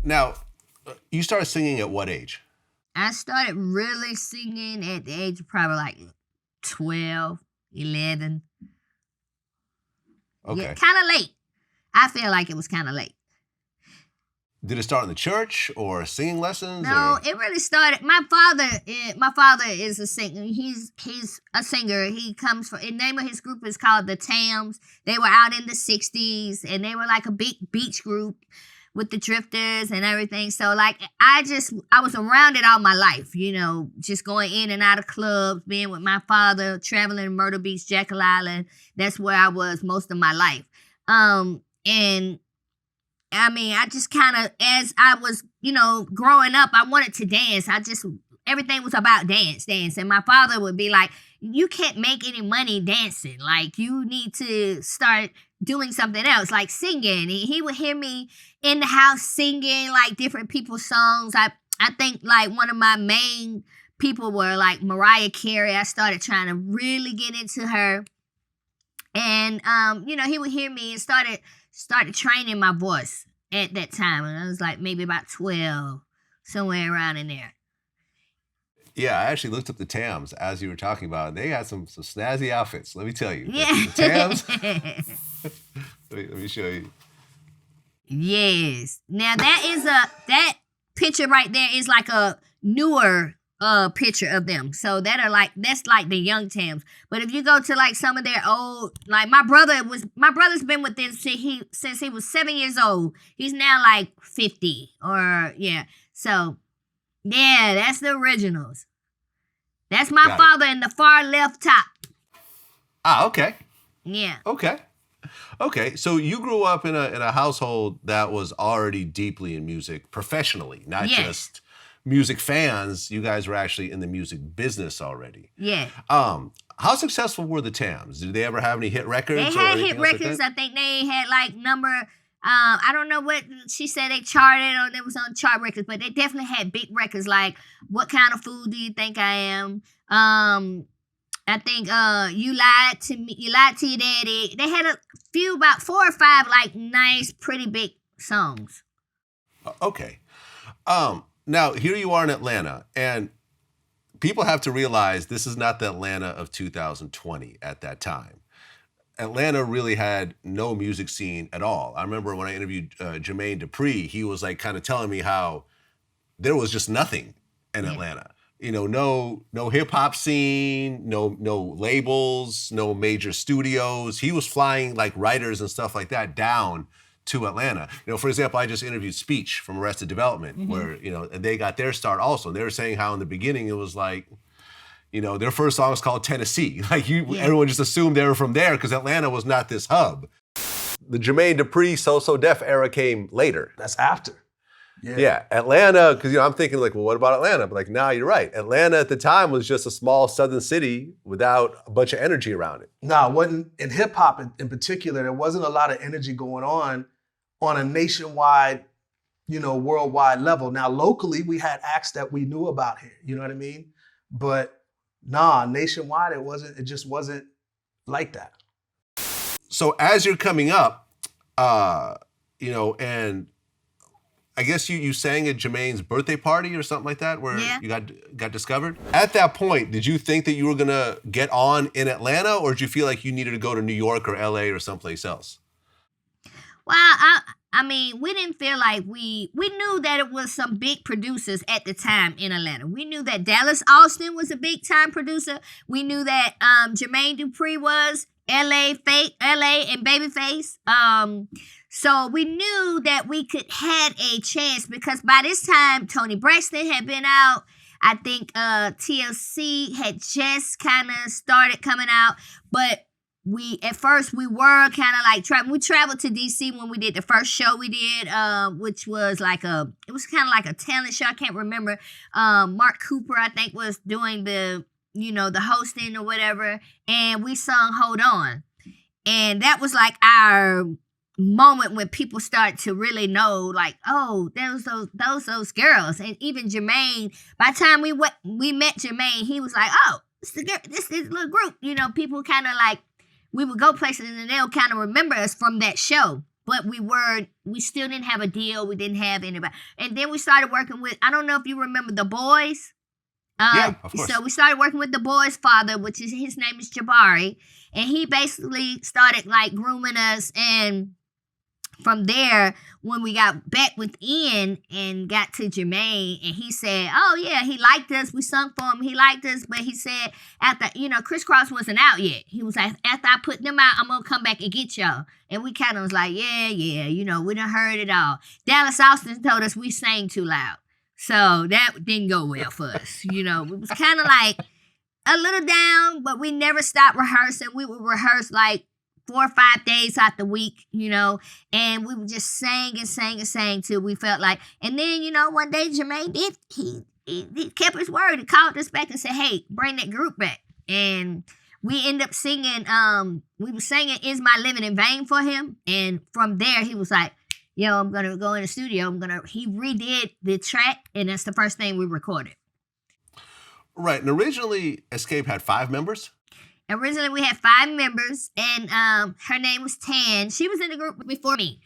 Now, you started singing at what age? I started really singing at the age of probably like 12, 11. Okay. Yeah, kind of late. I feel like it was kind of late. Did it start in the church or singing lessons? No, it really started. My father is a singer. He's a singer. He comes from. The name of his group is called the Tams. They were out in the 60s, and they were like a big beach group with the Drifters and everything. So like I was around it all my life, you know, just going in and out of clubs, being with my father, traveling to Myrtle Beach, Jekyll Island. That's where I was most of my life. And I mean, I just kind of, as I was, you know, growing up, I wanted to dance. Everything was about dance. And my father would be like, you can't make any money dancing. Like, you need to start doing something else, like singing. And he would hear me in the house singing, like, different people's songs. I think, like, one of my main people were, like, Mariah Carey. I started trying to really get into her. And, you know, he would hear me and started training my voice at that time. And I was, like, maybe about 12, somewhere around in there. Yeah, I actually looked up the Tams as you were talking about it. They had some snazzy outfits, let me tell you. Yeah. The Tams. let me show you. Yes. Now that picture right there is like a newer picture of them. So that's like the young Tams. But if you go to like some of their old, like my brother's been with them since he was 7 years old. He's now like 50 or yeah. So yeah, that's the originals. That's my father in the far left top. Ah, okay. Yeah. Okay. So you grew up in a household that was already deeply in music professionally, not just music fans. You guys were actually in the music business already. Yeah. How successful were the Tams? Did they ever have any hit records? They had hit records. I think they had like number. I don't know what she said they charted or it was on chart records, but they definitely had big records like "What Kind of Fool Do You Think I Am?" I think "You Lied to Me," "You Lied to Your Daddy." They had a few, about 4 or 5, like nice, pretty big songs. Okay. Now here you are in Atlanta, and people have to realize this is not the Atlanta of 2020 at that time. Atlanta really had no music scene at all. I remember when I interviewed Jermaine Dupri, he was like kind of telling me how there was just nothing in Atlanta. You know, no hip hop scene, no labels, no major studios. He was flying like writers and stuff like that down to Atlanta. You know, for example, I just interviewed Speech from Arrested Development, where, you know, and they got their start also. They were saying how in the beginning it was like, you know, their first song was called Tennessee. Like everyone just assumed they were from there because Atlanta was not this hub. The Jermaine Dupri So Def era came later. That's after. Yeah, Atlanta, because, you know, I'm thinking like, well, what about Atlanta? But like, nah, you're right. Atlanta at the time was just a small southern city without a bunch of energy around it. No, it wasn't. In hip hop in particular, there wasn't a lot of energy going on a nationwide, you know, worldwide level. Now, locally, we had acts that we knew about here. You know what I mean? But nah, nationwide, it just wasn't like that. So as you're coming up, you know, and I guess you sang at Jermaine's birthday party or something like that, where you got discovered. At that point, did you think that you were gonna get on in Atlanta, or did you feel like you needed to go to New York or LA or someplace else? Well, I mean, we didn't feel like we knew that it was some big producers at the time in Atlanta. We knew that Dallas Austin was a big time producer. We knew that Jermaine Dupri was, LA and Babyface. So we knew that we had a chance because by this time Tony Braxton had been out. I think TLC had just kind of started coming out, but at first we were kind of like we traveled to DC when we did the first show we did, which was it was kind of like a talent show. I can't remember. Mark Cooper, I think, was doing the hosting or whatever. And we sung Hold On. And that was like our moment when people start to really know, like, oh, those girls. And even Jermaine, by the time we met Jermaine, he was like, oh, this little group. You know, people kind of like, we would go places and they'll kind of remember us from that show. but we still didn't have a deal. We didn't have anybody. And then we started working with, I don't know if you remember The Boys. Yeah, of course. So we started working with The Boys' father, which is, his name is Jabari. And he basically started like grooming us. And from there, when we got back within and got to Jermaine, and he said, oh yeah, he liked us. We sung for him. He liked us. But he said, after, Kriss Kross wasn't out yet. He was like, after I put them out, I'm going to come back and get y'all. And we kind of was like, yeah, we done heard it all. Dallas Austin told us we sang too loud. So that didn't go well for us. It was kind of like a little down, but we never stopped rehearsing. We would rehearse like 4 or 5 days out the week, and we would just sing and sing and sing till we felt like, and then, one day Jermaine he kept his word. He called us back and said, hey, bring that group back. And we ended up singing, we were singing Is My Living in Vain for him. And from there, he was like, yo, I'm going to go in the studio. He redid the track, and that's the first thing we recorded. Right. And originally, Xscape had 5 members? Originally, we had 5 members, and her name was Tams. She was in the group before me.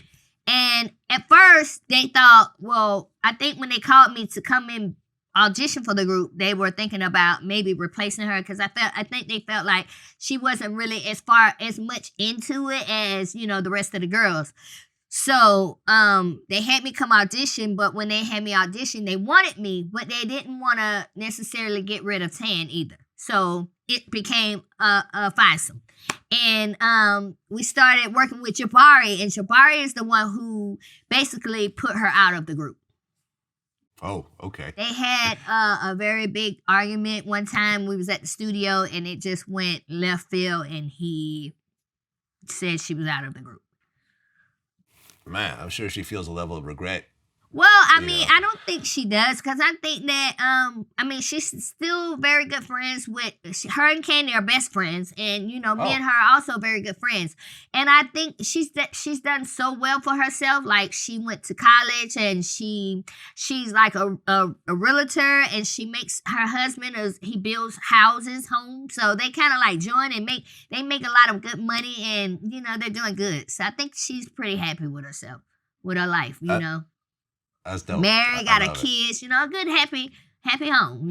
And at first, they thought, well, I think when they called me to come in audition for the group, they were thinking about maybe replacing her, because I think they felt like she wasn't really as much into it as, the rest of the girls. So they had me come audition, but when they had me audition, they wanted me, but they didn't want to necessarily get rid of Tan either. So it became a foursome. And we started working with Jabari, and Jabari is the one who basically put her out of the group. Oh, okay. They had a very big argument one time. We was at the studio, and it just went left field, and he said she was out of the group. Man, I'm sure she feels a level of regret. Well, I don't think she does, because I think that, she's still very good friends with, her and Candy are best friends, and, me and her are also very good friends. And I think she's done so well for herself. Like, she went to college, and she's like a realtor, and she makes her husband, he builds houses, homes. So they kind of like join and make a lot of good money, and, they're doing good. So I think she's pretty happy with herself, with her life, That's dope. Married, got a kid, a good, happy home,